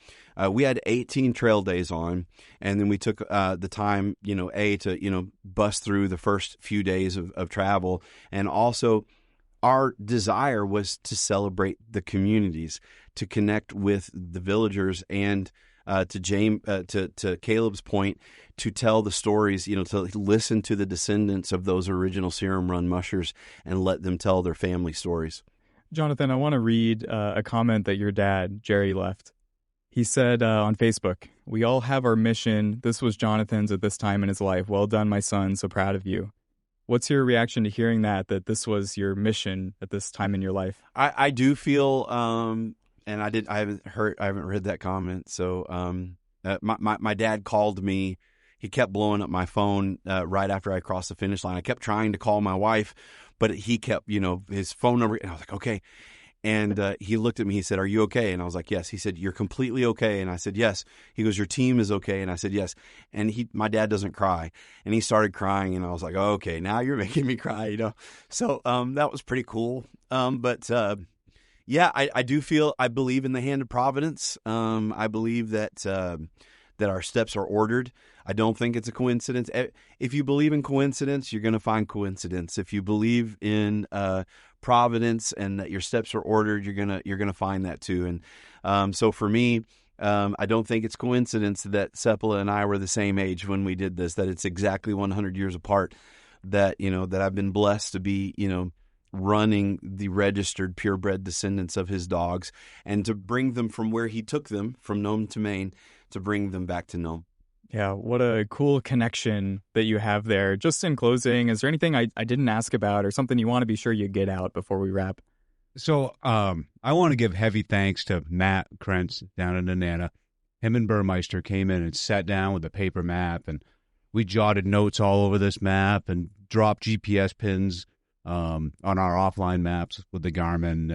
We had 18 trail days on, and then we took the time, to, bust through the first few days of travel. And also our desire was to celebrate the communities, to connect with the villagers, and to Caleb's point, to tell the stories, to listen to the descendants of those original Serum Run mushers and let them tell their family stories. Jonathan, I want to read a comment that your dad, Jerry, left. He said on Facebook, "We all have our mission. This was Jonathan's at this time in his life. Well done, my son. So proud of you." What's your reaction to hearing that this was your mission at this time in your life? I do feel, and I haven't read that comment. So my dad called me. He kept blowing up my phone right after I crossed the finish line. I kept trying to call my wife, but he kept, his phone number. And I was like, okay. And he looked at me. He said, "Are you okay?" And I was like, "Yes." He said, "You're completely okay." And I said, "Yes." He goes, "Your team is okay?" And I said, "Yes." And my dad doesn't cry, and he started crying, and I was like, "Oh, okay, now you're making me cry," you know. So that was pretty cool. But yeah, I do feel, I believe in the hand of providence. I believe that our steps are ordered. I don't think it's a coincidence. If you believe in coincidence, you're going to find coincidence. If you believe in providence and that your steps are ordered, you're gonna find that too. And so for me, I don't think it's coincidence that Seppala and I were the same age when we did this. That it's exactly 100 years apart. That that I've been blessed to be running the registered purebred descendants of his dogs, and to bring them from where he took them, from Nome to Maine, to bring them back to Nome. Yeah, what a cool connection that you have there. Just in closing, is there anything I didn't ask about or something you want to be sure you get out before we wrap? So I want to give heavy thanks to Matt Krentz down in Nana. Him and Burmeister came in and sat down with a paper map, and we jotted notes all over this map and dropped GPS pins on our offline maps with the Garmin,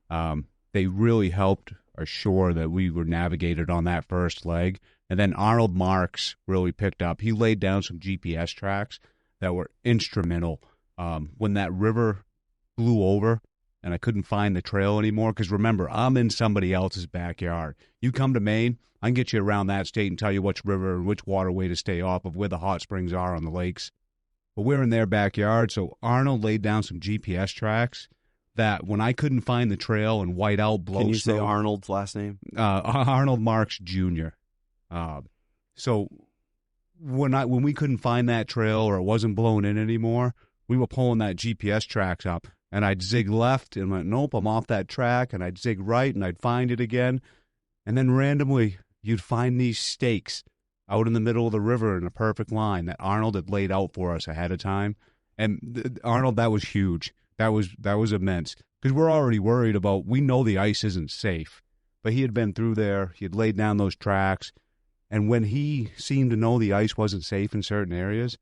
and they really helped assure that we were navigated on that first leg. And then Arnold Marks really picked up. He laid down some GPS tracks that were instrumental when that river blew over and I couldn't find the trail anymore. Because remember, I'm in somebody else's backyard. You come to Maine, I can get you around that state and tell you which river and which waterway to stay off of, where the hot springs are on the lakes. But we're in their backyard, so Arnold laid down some GPS tracks that when I couldn't find the trail and white out blow. Can you say Arnold's last name? Arnold Marks Jr. So when we couldn't find that trail or it wasn't blown in anymore, we were pulling that GPS tracks up, and I'd zig left and went, nope, I'm off that track, and I'd zig right and I'd find it again, and then randomly you'd find these stakes out in the middle of the river in a perfect line that Arnold had laid out for us ahead of time. And Arnold, that was huge. That was immense, because we're already worried about, we know the ice isn't safe, but he had been through there. He had laid down those tracks. And when he seemed to know the ice wasn't safe in certain areas,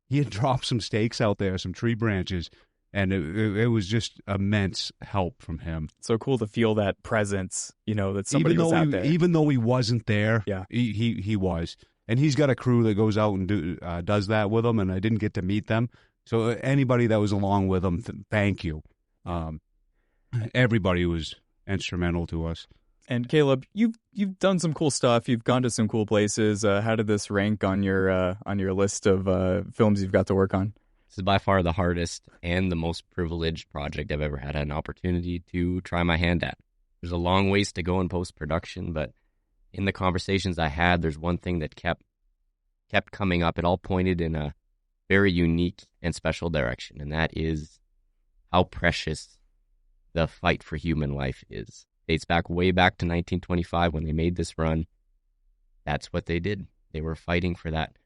he had dropped some stakes out there, some tree branches, and it was just immense help from him. So cool to feel that presence, that somebody was out there. Even though he wasn't there, yeah, he was. And he's got a crew that goes out and does that with him, and I didn't get to meet them. So anybody that was along with him, thank you. Everybody was instrumental to us. And Caleb, you've done some cool stuff. You've gone to some cool places. How did this rank on your list of films you've got to work on? This is by far the hardest and the most privileged project I've ever had an opportunity to try my hand at. There's a long ways to go in post-production, but in the conversations I had, there's one thing that kept coming up. It all pointed in a very unique and special direction, and that is how precious the fight for human life is. Dates way back to 1925 when they made this run. That's what they did. They were fighting for that.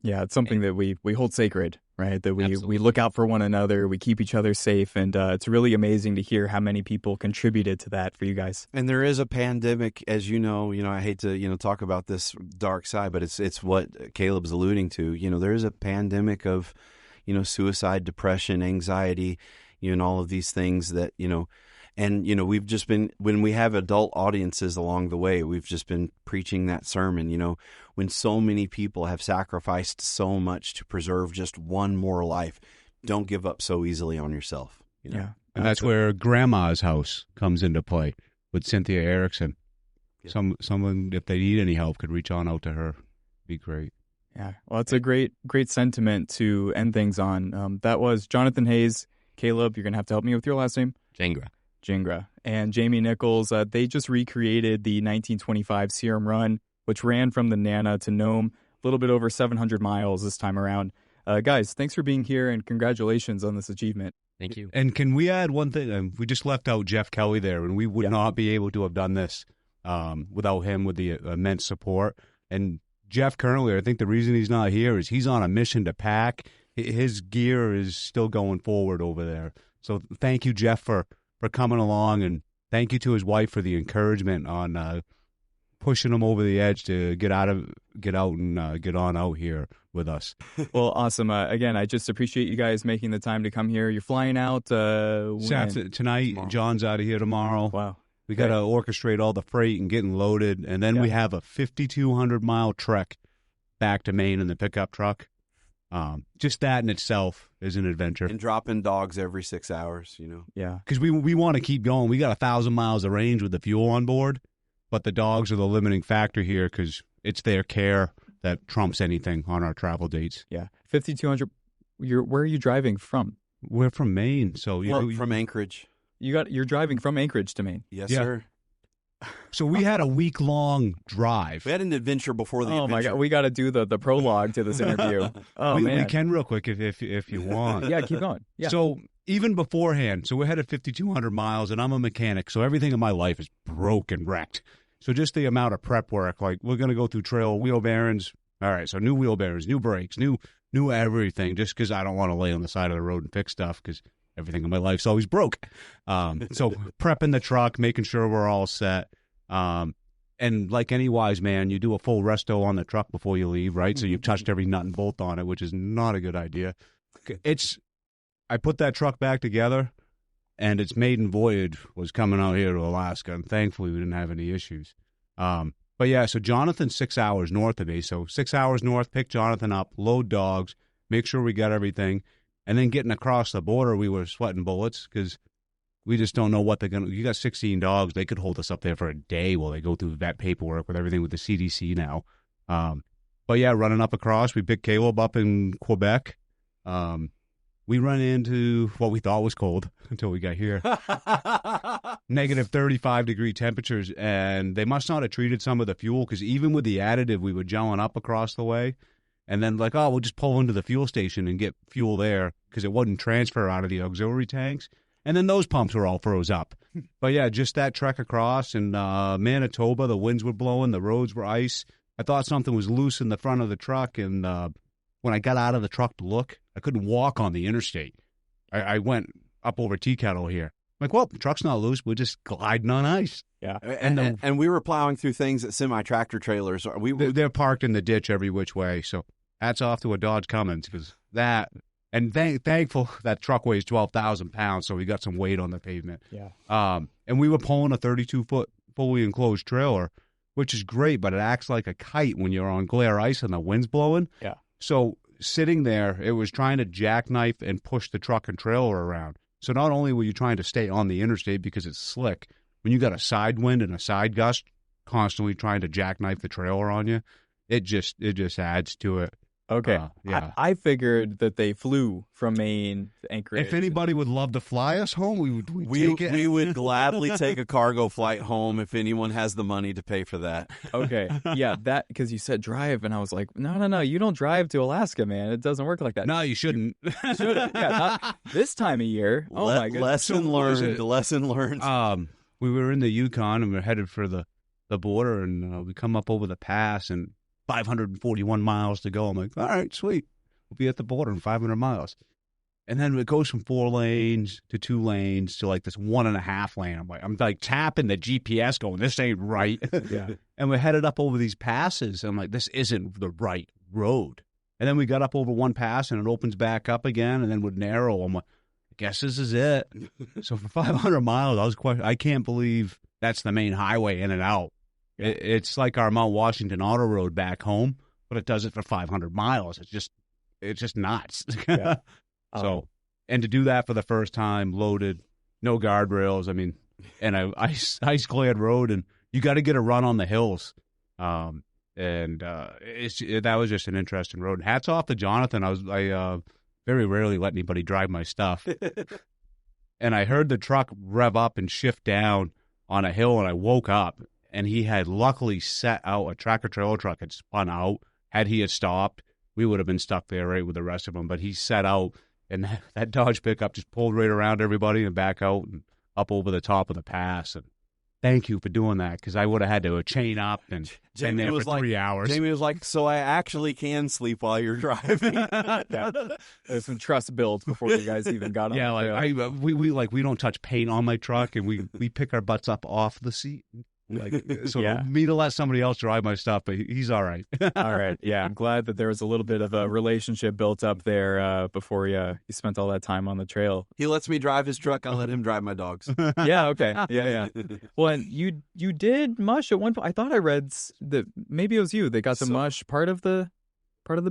Yeah, it's something that we hold sacred, right? That we Absolutely. look out for one another, we keep each other safe, and it's really amazing to hear how many people contributed to that for you guys. And there is a pandemic, as you know, I hate to, talk about this dark side, but it's what Caleb's alluding to. There is a pandemic of, suicide, depression, anxiety, and all of these things that, and, we've just been, when we have adult audiences along the way, we've just been preaching that sermon, when so many people have sacrificed so much to preserve just one more life, don't give up so easily on yourself. Yeah. And that's where Grandma's house comes into play with Cynthia Erickson. Yeah. Someone, if they need any help, could reach on out to her. Be great. Yeah. Well, it's a great sentiment to end things on. That was Jonathan Hayes. Caleb, you're going to have to help me with your last name. Gingras. And Jamie Nichols, they just recreated the 1925 Serum run, which ran from the Nana to Nome, a little bit over 700 miles this time around. Guys, thanks for being here, and congratulations on this achievement. Thank you. And can we add one thing? We just left out Jeff Kelly there, and we would not be able to have done this without him, with the immense support. And Jeff currently, I think the reason he's not here is he's on a mission to pack. His gear is still going forward over there. So thank you, Jeff, for coming along, and thank you to his wife for the encouragement on pushing him over the edge to get out and get on out here. with us. Well, awesome. Again, I just appreciate you guys making the time to come here. You're flying out Tonight, Tomorrow. John's out of here tomorrow. Wow. We got to orchestrate all the freight and getting loaded, and then we have a 5,200-mile trek back to Maine in the pickup truck. Just that in itself is an adventure. And dropping dogs every 6 hours, you know. Yeah. Because we want to keep going. We got 1,000 miles of range with the fuel on board, but the dogs are the limiting factor here because it's their care that trumps anything on our travel dates. Yeah. 5,200. Where are you driving from? We're from Maine, so From Anchorage. You're driving from Anchorage to Maine. Yes, Yeah. sir. So we had a week-long drive. We had an adventure before the adventure. My God. We got to do the prologue to this interview. Oh, man. We can real quick if you want. Yeah, keep going. Yeah. So even beforehand, so we're headed 5,200 miles, and I'm a mechanic, so everything in my life is broke and wrecked. So just the amount of prep work, like we're going to go through trail wheel bearings. All right, so new wheel bearings, new brakes, new everything, just because I don't want to lay on the side of the road and fix stuff because everything in my life's always broke. So prepping the truck, making sure we're all set. And like any wise man, you do a full resto on the truck before you leave, right? So you've touched every nut and bolt on it, which is not a good idea. I put that truck back together, and its maiden voyage was coming out here to Alaska, and thankfully we didn't have any issues. But yeah, so Jonathan's 6 hours north of me. So 6 hours north, pick Jonathan up, load dogs, make sure we got everything. And then getting across the border, we were sweating bullets because we just don't know what they're going to. You got 16 dogs. They could hold us up there for a day while they go through that paperwork with everything with the CDC now. But yeah, running up across, we picked Caleb up in Quebec. We run into what we thought was cold until we got here. Negative 35-degree temperatures, and they must not have treated some of the fuel because even with the additive, we were gelling up across the way. And then like, we'll just pull into the fuel station and get fuel there because it wouldn't transfer out of the auxiliary tanks. And then those pumps were all froze up. But yeah, just that trek across in Manitoba, the winds were blowing, the roads were ice. I thought something was loose in the front of the truck, and when I got out of the truck to look, I couldn't walk on the interstate. I went up over Tea Kettle here. I'm like, well, the truck's not loose. We're just gliding on ice. Yeah. And we were plowing through things at semi-tractor trailers. They're parked in the ditch every which way. So hats off to a Dodge Cummins because that, and thankful that truck weighs 12,000 pounds, so we got some weight on the pavement. Yeah. And we were pulling a 32-foot fully enclosed trailer, which is great, but it acts like a kite when you're on glare ice and the wind's blowing. Yeah. So sitting there, it was trying to jackknife and push the truck and trailer around. So not only were you trying to stay on the interstate because it's slick, when you got a side wind and a side gust constantly trying to jackknife the trailer on you, it just adds to it. Okay. Yeah. I figured that they flew from Maine to Anchorage. If anybody would love to fly us home, we'd take it. We would gladly take a cargo flight home if anyone has the money to pay for that. Okay. Yeah, that because you said drive, and I was like, no, you don't drive to Alaska, man. It doesn't work like that. No, you shouldn't. Yeah, not this time of year. Oh my goodness. Lesson learned. We were in the Yukon and we're headed for the border, and we come up over the pass and 541 miles to go. I'm like, all right, sweet. We'll be at the border in 500 miles. And then it goes from 4 lanes to 2 lanes to like this 1.5 lane. I'm like tapping the GPS going, this ain't right. Yeah. And we're headed up over these passes. I'm like, this isn't the right road. And then we got up over one pass and it opens back up again and then would narrow. I'm like, I guess this is it. So for 500 miles, I can't believe that's the main highway in and out. It's like our Mount Washington auto road back home, but it does it for 500 miles. It's just nuts. Yeah. So, and to do that for the first time, loaded, no guardrails. I mean, and a ice cleared road, and you got to get a run on the hills. That was just an interesting road. And hats off to Jonathan. I very rarely let anybody drive my stuff, and I heard the truck rev up and shift down on a hill, and I woke up. And he had luckily set out a tractor-trailer truck had spun out. Had he stopped, we would have been stuck there right with the rest of them. But he set out, and that Dodge pickup just pulled right around everybody and back out and up over the top of the pass. And thank you for doing that because I would have had to chain up and been there for 3 hours. Jamie was like, so I actually can sleep while you're driving. Yeah. There's some trust built before you guys even got on. Yeah, we don't touch paint on my truck, and we pick our butts up off the seat. So me to let somebody else drive my stuff, but he's all right. All right. Yeah, I'm glad that there was a little bit of a relationship built up there before you spent all that time on the trail. He lets me drive his truck. I let him drive my dogs. Yeah. Okay. Yeah. Well, and you did mush at one point. I thought I read that maybe it was you that got the mush part of the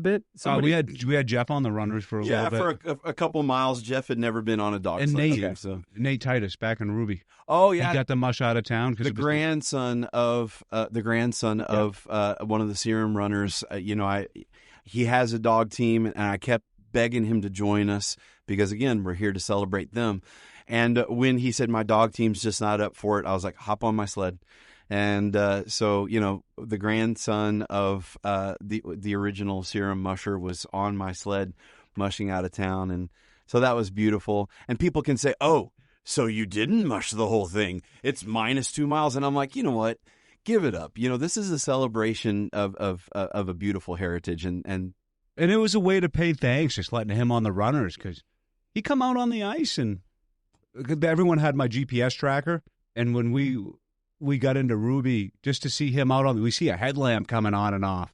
bit. We had Jeff on the runners for a little bit. For a couple miles. Jeff had never been on a dog and sled Nate, team, so Nate Titus back in Ruby. Oh yeah, he got the mush out of town because the grandson of one of the Serum runners. He has a dog team, and I kept begging him to join us because again, we're here to celebrate them. And when he said my dog team's just not up for it, I was like, hop on my sled. And so, the grandson of the original Serum musher was on my sled mushing out of town. And so that was beautiful. And people can say, oh, so you didn't mush the whole thing. It's -2 miles. And I'm like, you know what? Give it up. This is a celebration of a beautiful heritage. And it was a way to pay thanks, just letting him on the runners because he come out on the ice and everyone had my GPS tracker. And when we got into Ruby just to see him out we see a headlamp coming on and off,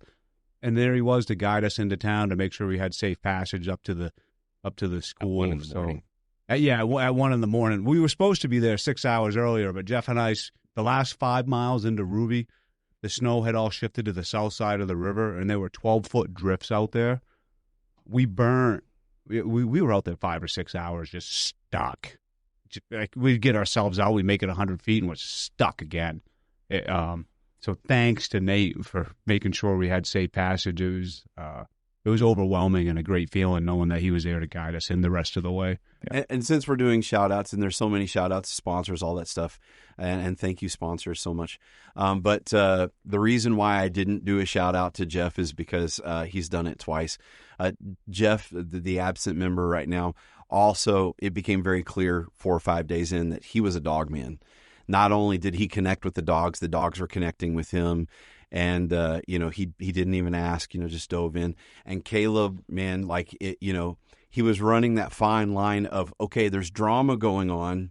and there he was to guide us into town to make sure we had safe passage up to the school. At 1 in the morning. At 1 in the morning. We were supposed to be there 6 hours earlier, but Jeff and I, the last 5 miles into Ruby, the snow had all shifted to the south side of the river, and there were 12-foot drifts out there. We burnt. We were out there 5 or 6 hours just stuck. Like we'd get ourselves out, we make it 100 feet, and we're stuck again. So thanks to Nate for making sure we had safe passage. It was overwhelming and a great feeling knowing that he was there to guide us in the rest of the way. Yeah. And since we're doing shout-outs, and there's so many shout-outs, sponsors, all that stuff, and thank you, sponsors, so much. But the reason why I didn't do a shout-out to Jeff is because he's done it twice. Jeff, the absent member right now, also, it became very clear 4 or 5 days in that he was a dog man. Not only did he connect with the dogs were connecting with him. And, he didn't even ask, just dove in. And Caleb, man, he was running that fine line of, okay, there's drama going on,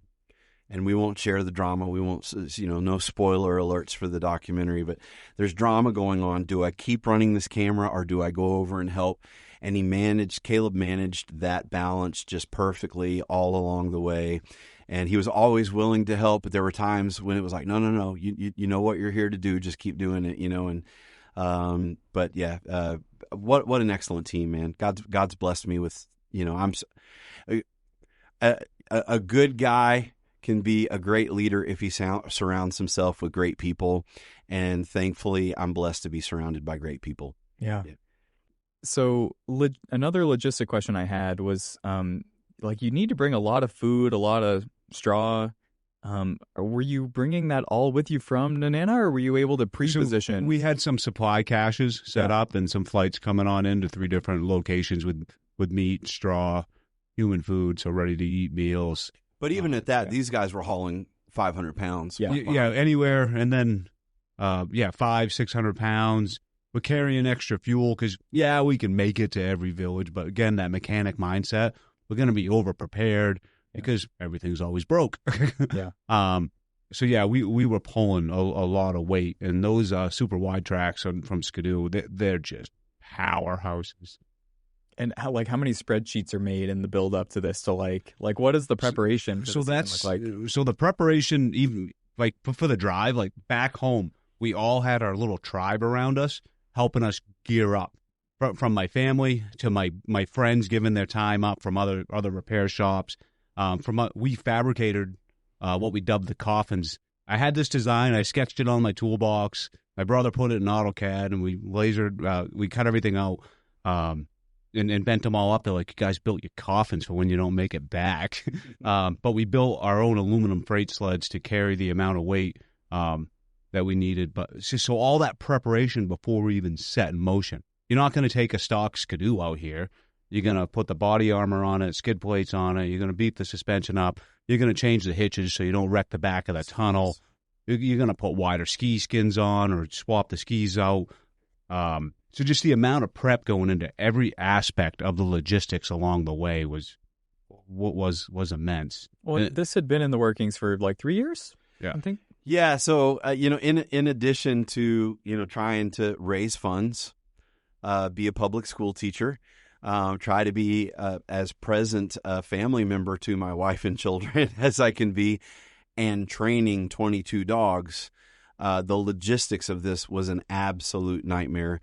and we won't share the drama. We won't, no spoiler alerts for the documentary, but there's drama going on. Do I keep running this camera or do I go over and help? And Caleb managed that balance just perfectly all along the way. And he was always willing to help, but there were times when it was like, no, you know what you're here to do, just keep doing it, and, but yeah, what an excellent team, man. God's blessed me with, I'm a good guy can be a great leader if he surrounds himself with great people. And thankfully I'm blessed to be surrounded by great people. Yeah. So another logistic question I had was, you need to bring a lot of food, a lot of straw. Were you bringing that all with you from Nenana, or were you able to pre-position? So we had some supply caches set up and some flights coming on into 3 different locations with meat, straw, human food, so ready-to-eat meals. But even at that, these guys were hauling 500 pounds. Yeah, anywhere. And then, 500-600 pounds. We're carrying extra fuel because, we can make it to every village. But again, that mechanic mindset, we're going to be over-prepared because everything's always broke. So, we were pulling a lot of weight. And those super wide tracks from Skidoo, they're just powerhouses. And how many spreadsheets are made in the build up to this? So what is the preparation? So the preparation, even for the drive, back home, we all had our little tribe around us helping us gear up. From my family to my friends giving their time up from other repair shops. We fabricated what we dubbed the coffins. I had this design. I sketched it on my toolbox. My brother put it in AutoCAD, and we lasered. We cut everything out. And bent them all up. They're like, you guys built your coffins for when you don't make it back. But we built our own aluminum freight sleds to carry the amount of weight that we needed. But so all that preparation before we even set in motion. You're not going to take a stock Skidoo out here. You're going to put the body armor on it, skid plates on it. You're going to beef the suspension up. You're going to change the hitches so you don't wreck the back of the tunnel. You're going to put wider ski skins on or swap the skis out. So just the amount of prep going into every aspect of the logistics along the way was immense. Well, this had been in the workings for 3 years. Yeah. I think. Yeah. So, in addition to, trying to raise funds, be a public school teacher, try to be as present a family member to my wife and children as I can be, and training 22 dogs. The logistics of this was an absolute nightmare.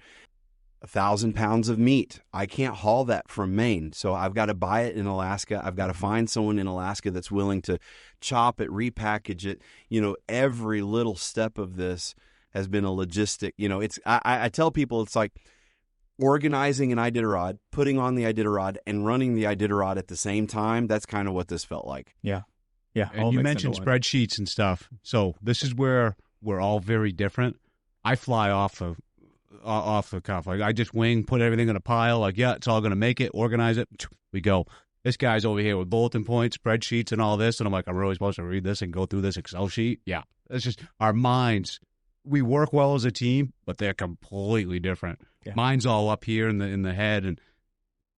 1,000 pounds of meat. I can't haul that from Maine. So I've got to buy it in Alaska. I've got to find someone in Alaska that's willing to chop it, repackage it. Every little step of this has been a logistic. I tell people it's like organizing an Iditarod, putting on the Iditarod, and running the Iditarod at the same time. That's kind of what this felt like. Yeah. And you mentioned spreadsheets and stuff. So this is where we're all very different. I fly off the cuff. Like, I just wing, put everything in a pile. Like, yeah, it's all going to make it, organize it. We go. This guy's over here with bulletin points, spreadsheets, and all this. And I'm like, I'm really supposed to read this and go through this Excel sheet? Yeah. It's just our minds. We work well as a team, but they're completely different. Yeah. Mine's all up here in the head, and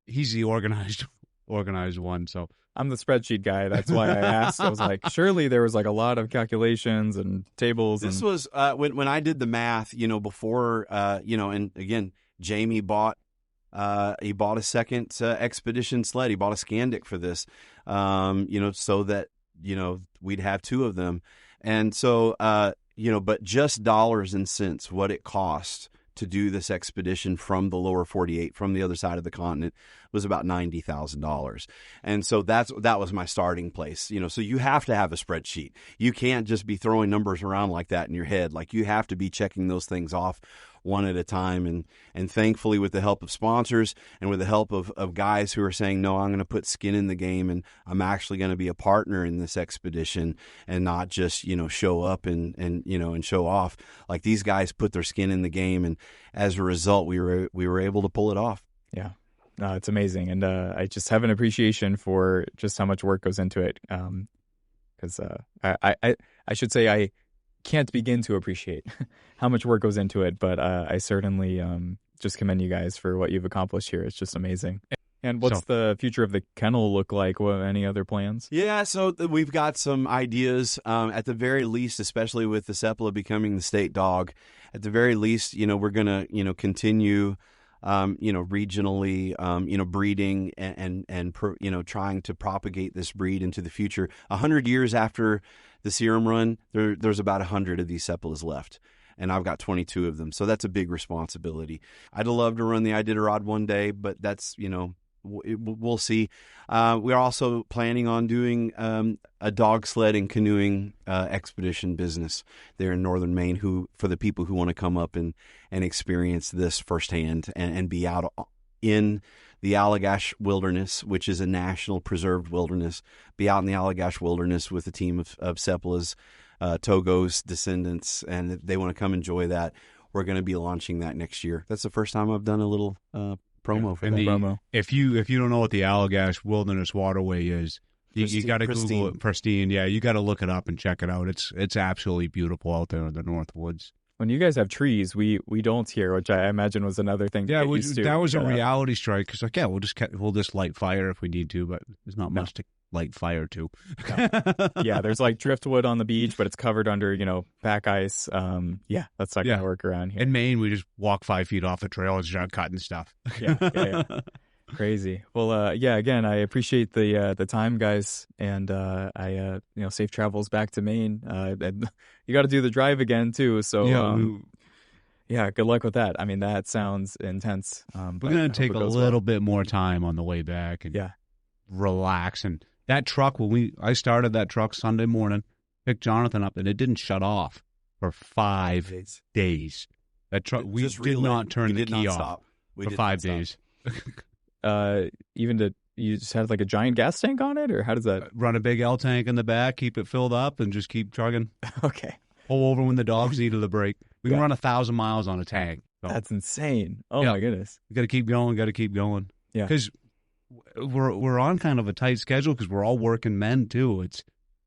he's the organized one. So I'm the spreadsheet guy. That's why I asked. I was like, surely there was like a lot of calculations and tables. This was when I did the math, before, and again, Jamie bought a second expedition sled. He bought a Scandic for this, so that, we'd have two of them. And so, but just dollars and cents, what it cost to do this expedition from the lower 48, from the other side of the continent, was about $90,000. And so that was my starting place. So you have to have a spreadsheet. You can't just be throwing numbers around like that in your head. Like, you have to be checking those things off one at a time. And thankfully, with the help of sponsors and with the help of guys who are saying, no, I'm going to put skin in the game, and I'm actually going to be a partner in this expedition and not just, show up and show off. Like, these guys put their skin in the game. And as a result, we were able to pull it off. Yeah. No, it's amazing. And I just have an appreciation for just how much work goes into it. Because I should say I can't begin to appreciate how much work goes into it, but I certainly just commend you guys for what you've accomplished here. It's just amazing. And what's the future of the kennel look like? Any other plans? Yeah, so we've got some ideas. At the very least, especially with the Seppala becoming the state dog, at the very least, we're going to, continue, regionally, breeding and trying to propagate this breed into the future. 100 years after the Serum run, there's about 100 of these Seppalas left, and I've got 22 of them. So that's a big responsibility. I'd love to run the Iditarod one day, but that's, we'll see. We're also planning on doing a dog sled and canoeing expedition business there in northern Maine, for the people who want to come up and experience this firsthand and be out in the Allagash Wilderness, which is a national preserved wilderness, be out in the Allagash Wilderness with a team of Seppalas, Togo's descendants, and if they want to come enjoy that, we're going to be launching that next year. That's the first time I've done a little promo for that. Promo. If you don't know what the Allagash Wilderness Waterway is, you got to Google it. Pristine. Yeah, you got to look it up and check it out. It's absolutely beautiful out there in the North Woods. When you guys have trees, we don't here, which I imagine was another thing. Yeah, that was a reality strike. Because we'll just light fire if we need to, but there's not much to light fire to. Yeah, there's like driftwood on the beach, but it's covered under pack ice. Yeah, that's not gonna work around here. In Maine, we just walk 5 feet off the trail and start cutting stuff. Yeah. Crazy. Well, again, I appreciate the time, guys, and I safe travels back to Maine. You got to do the drive again too, so good luck with that. I mean, that sounds intense. We're gonna take a little bit more time on the way back and relax. And that truck, I started that truck Sunday morning, picked Jonathan up, and it didn't shut off for 5 days. That truck, we did not turn the key off for 5 days. You just had like a giant gas tank on it, or how does that? Run a big L tank in the back, keep it filled up, and just keep chugging. Okay. Pull over when the dogs needed a break. We can run 1,000 miles on a tank. So. That's insane. Oh my goodness. You got to keep going. Yeah. Because we're on kind of a tight schedule because we're all working men too.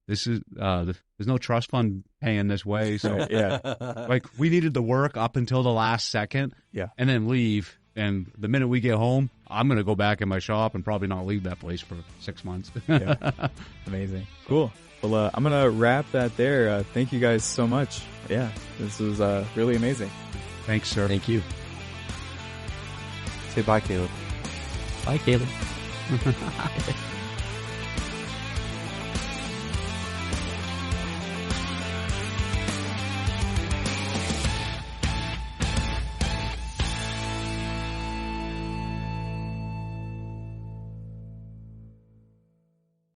There's no trust fund paying this way, so yeah. Like we needed to work up until the last second, and then leave. And the minute we get home, I'm going to go back in my shop and probably not leave that place for 6 months. Yeah. Amazing. Cool. Well, I'm going to wrap that there. Thank you guys so much. Yeah, this was really amazing. Thanks, sir. Thank you. Say bye, Caleb. Bye, Caleb.